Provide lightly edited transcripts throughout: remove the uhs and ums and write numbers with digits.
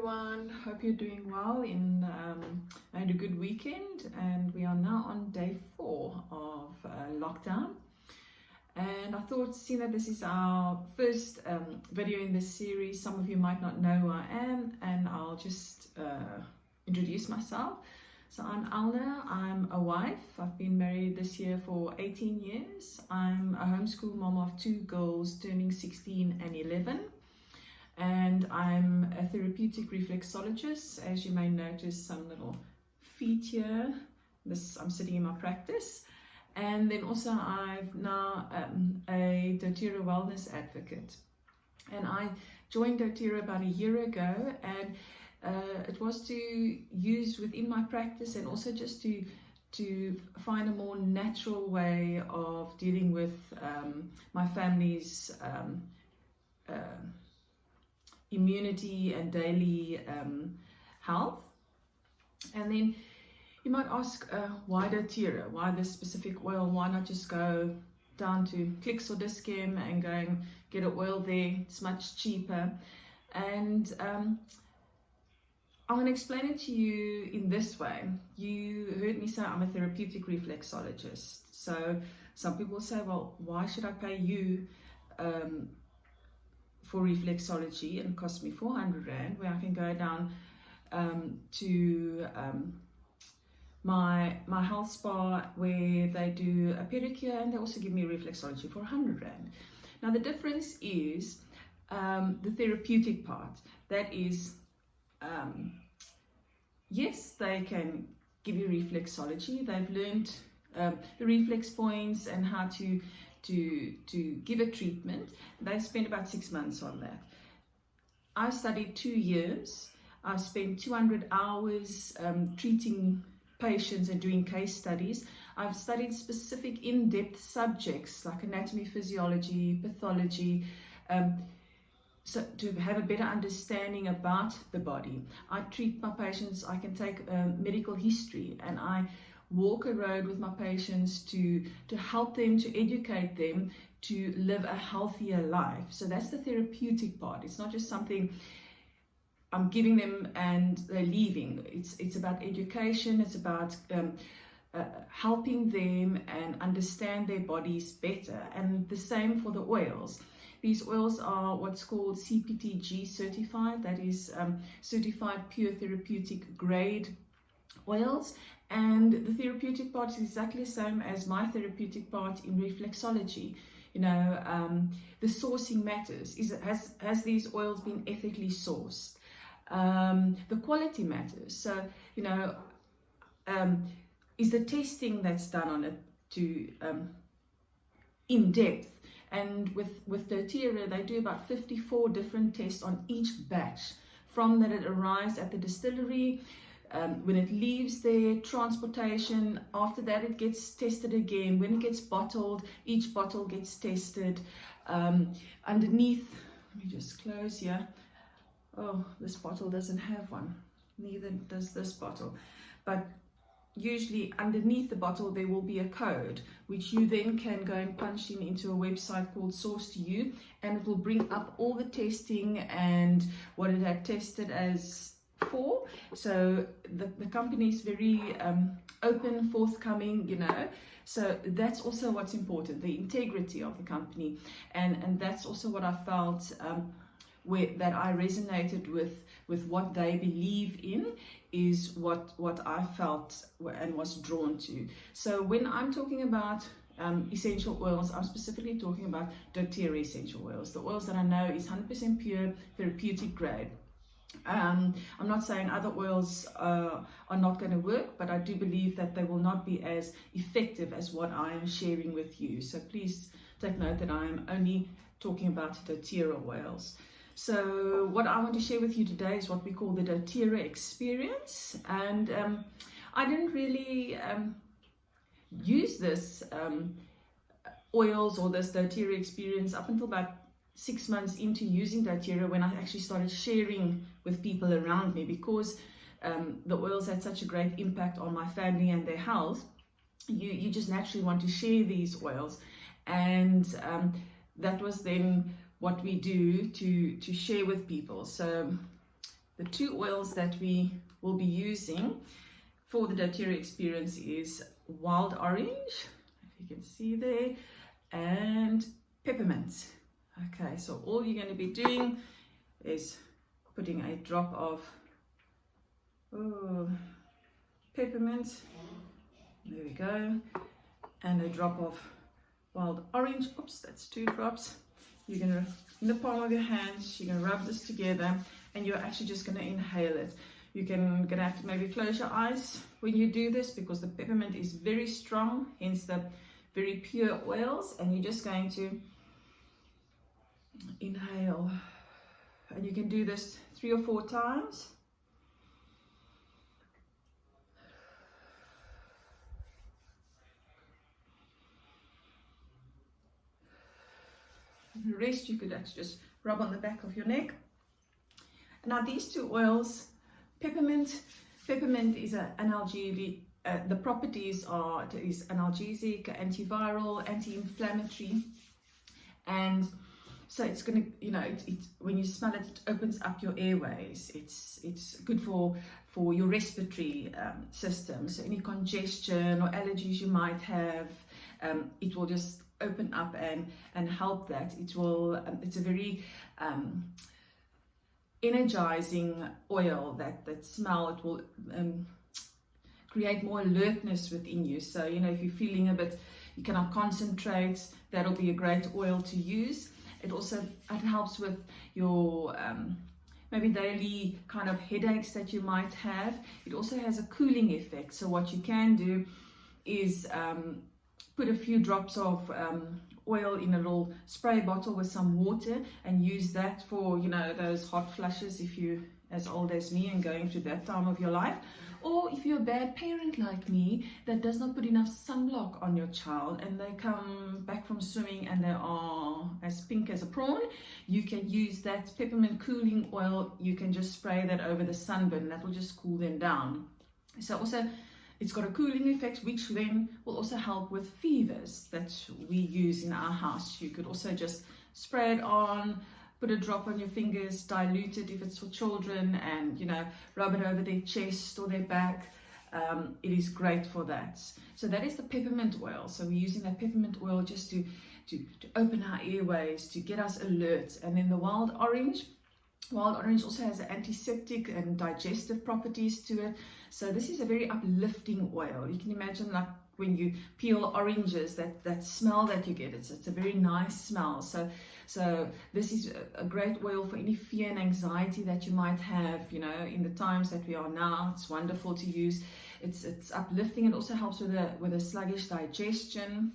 everyone, hope you're doing well. I had a good weekend and we are now on day 4 of lockdown, and I thought, seeing that this is our first video in this series, some of you might not know who I am, and I'll just introduce myself. So I'm Alna, I'm a wife. I've been married this year for 18 years. I'm a homeschool mom of 2 girls turning 16 and 11. And I'm a therapeutic reflexologist. As you may notice, some little feet here. I'm sitting in my practice. And then also I've now a DoTERRA wellness advocate. And I joined DoTERRA about a year ago, and it was to use within my practice, and also just to find a more natural way of dealing with my family's immunity and daily health. And then you might ask, why DoTERRA? Why this specific oil? Why not just go down to Clicks or Dischem and go and get an oil there? It's much cheaper. And I'm going to explain it to you in this way. You heard me say I'm a therapeutic reflexologist. So some people say, well, why should I pay you for reflexology and cost me 400 Rand, where I can go down to my health spa where they do a pedicure, and they also give me reflexology for 100 Rand. Now the difference is the therapeutic part. That is, yes, they can give you reflexology. They've learned the reflex points and how to give a treatment. They spent about 6 months on that. I studied 2 years. I've spent 200 hours treating patients and doing case studies. I've studied specific in-depth subjects like anatomy, physiology, pathology, so to have a better understanding about the body. I treat my patients. I can take medical history, and I walk a road with my patients to help them, to educate them to live a healthier life. So that's the therapeutic part. It's not just something I'm giving them and they're leaving. It's about education. It's about helping them and understand their bodies better. And the same for the oils. These oils are what's called CPTG certified. That is certified pure therapeutic grade oils. And the therapeutic part is exactly the same as my therapeutic part in reflexology. You know, the sourcing matters. Has these oils been ethically sourced? The quality matters. So, you know, is the testing that's done on it to in depth? And with DoTERRA, they do about 54 different tests on each batch, from that it arrives at the distillery, when it leaves there, transportation, after that it gets tested again, when it gets bottled, each bottle gets tested. Underneath, let me just close here. Oh, this bottle doesn't have one, neither does this bottle. But usually underneath the bottle there will be a code, which you then can go and punch into a website called Source to You, and it will bring up all the testing and what it had tested as for. So the company is very open, forthcoming, you know. So that's also what's important, the integrity of the company, and that's also what I felt that I resonated with what they believe in, is what I felt and was drawn to. So when I'm talking about essential oils, I'm specifically talking about DoTERRA essential oils, the oils that I know is 100% pure therapeutic grade. I'm not saying other oils are not going to work, but I do believe that they will not be as effective as what I am sharing with you. So please take note that I am only talking about DoTERRA oils. So what I want to share with you today is what we call the DoTERRA experience. And I didn't really use this oils or this DoTERRA experience up until about 6 months into using DoTERRA, when I actually started sharing with people around me, because the oils had such a great impact on my family and their health. You just naturally want to share these oils, and that was then what we do to share with people. So the 2 oils that we will be using for the doTERRA experience is wild orange, if you can see there, and peppermint. Okay, so all you're going to be doing is putting a drop of peppermint, there we go, and a drop of wild orange. Oops, that's 2 drops. You're going to, in the palm of your hands, you're going to rub this together, and you're actually just going to inhale it. You're going to have to maybe close your eyes when you do this, because the peppermint is very strong, hence the very pure oils, and you're just going to inhale. And you can do this 3 or 4 times. And the rest you could actually just rub on the back of your neck. Now these 2 oils, peppermint is an analgesic. The properties are, it is analgesic, antiviral, anti-inflammatory, and so it's going to, you know, when you smell it, it opens up your airways. It's good for your respiratory system. So any congestion or allergies you might have, it will just open up and help that. It will. It's a very energizing oil. That smell, it will create more alertness within you. So, you know, if you're feeling a bit, you cannot concentrate, that'll be a great oil to use. It helps with your maybe daily kind of headaches that you might have. It also has a cooling effect. So what you can do is put a few drops of oil in a little spray bottle with some water, and use that for, you know, those hot flushes if you're as old as me and going through that time of your life. Or if you're a bad parent like me that does not put enough sunblock on your child and they come back from swimming and they are as pink as a prawn, you can use that peppermint cooling oil. You can just spray that over the sunburn. That will just cool them down. So also it's got a cooling effect, which then will also help with fevers that we use in our house. You could also just spray it on, put a drop on your fingers, dilute it if it's for children, and, you know, rub it over their chest or their back. It is great for that. So that is the peppermint oil. So we're using that peppermint oil just to open our airways, to get us alert. And then the wild orange also has antiseptic and digestive properties to it. So this is a very uplifting oil. You can imagine, like, when you peel oranges, that smell that you get, it's a very nice smell. So this is a great oil for any fear and anxiety that you might have, you know, in the times that we are now. It's wonderful to use. It's uplifting. It also helps with a sluggish digestion.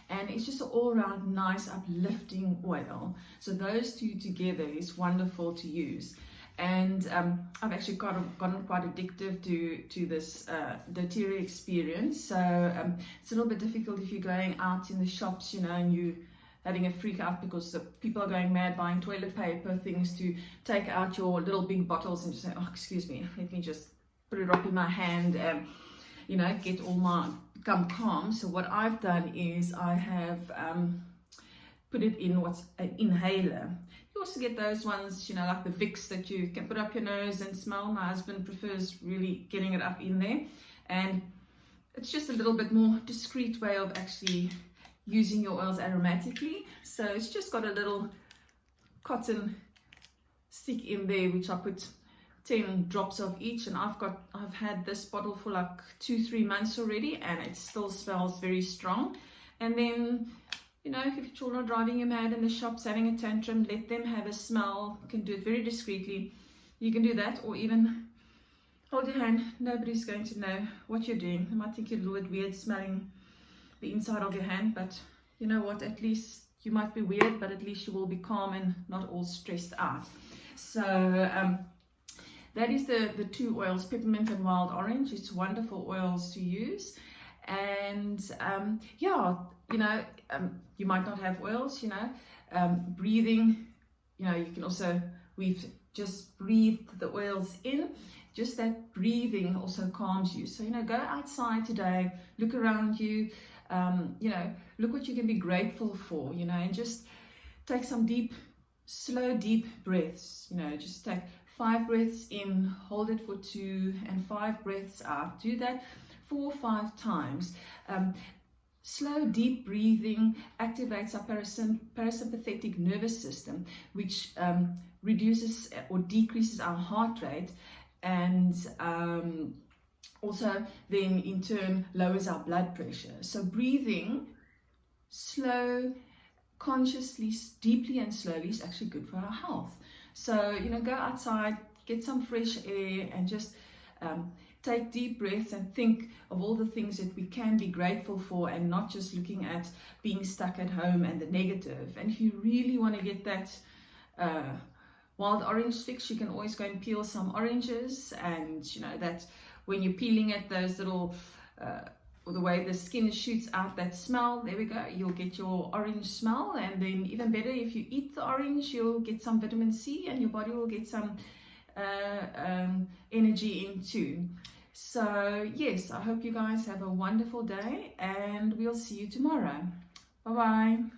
And it's just an all-around nice uplifting oil. So those 2 together is wonderful to use. And I've actually gotten quite addictive to this doTERRA experience. So it's a little bit difficult if you're going out in the shops, you know, and you having a freak out because the people are going mad buying toilet paper, things to take out your little big bottles and just say, oh, excuse me, let me just put a drop in my hand and, you know, become calm. So what I've done is I have put it in what's an inhaler. You also get those ones, you know, like the Vicks that you can put up your nose and smell. My husband prefers really getting it up in there, and it's just a little bit more discreet way of actually using your oils aromatically. So it's just got a little cotton stick in there, which I put 10 drops of each, and I've had this bottle for like 2-3 months already, and it still smells very strong. And then, you know, if your children are driving you mad in the shops, having a tantrum, let them have a smell. You can do it very discreetly. You can do that, or even hold your hand. Nobody's going to know what you're doing. They might think you're a little bit weird smelling the inside of your hand, but you know what, at least you might be weird, but at least you will be calm and not all stressed out. So that is the 2 oils, peppermint and wild orange. It's wonderful oils to use. And yeah, you know, you might not have oils, you know, breathing, you know, you can also, we've just breathed the oils in. Just that breathing also calms you. So, you know, go outside today, look around you, you know, look what you can be grateful for, you know, and just take some deep, slow, deep breaths, you know, just take 5 breaths in, hold it for 2, and 5 breaths out. Do that 4 or 5 times. Slow, deep breathing activates our parasympathetic nervous system, which reduces or decreases our heart rate, and also then in turn lowers our blood pressure. So breathing slow, consciously, deeply and slowly is actually good for our health. So, you know, go outside, get some fresh air, and just take deep breaths and think of all the things that we can be grateful for, and not just looking at being stuck at home and the negative. And if you really want to get that wild orange fix, you can always go and peel some oranges, and you know that when you're peeling it, those little or the way the skin shoots out that smell, there we go, you'll get your orange smell. And then even better, if you eat the orange, you'll get some vitamin C, and your body will get some energy in too. So yes, I hope you guys have a wonderful day, and we'll see you tomorrow. Bye bye.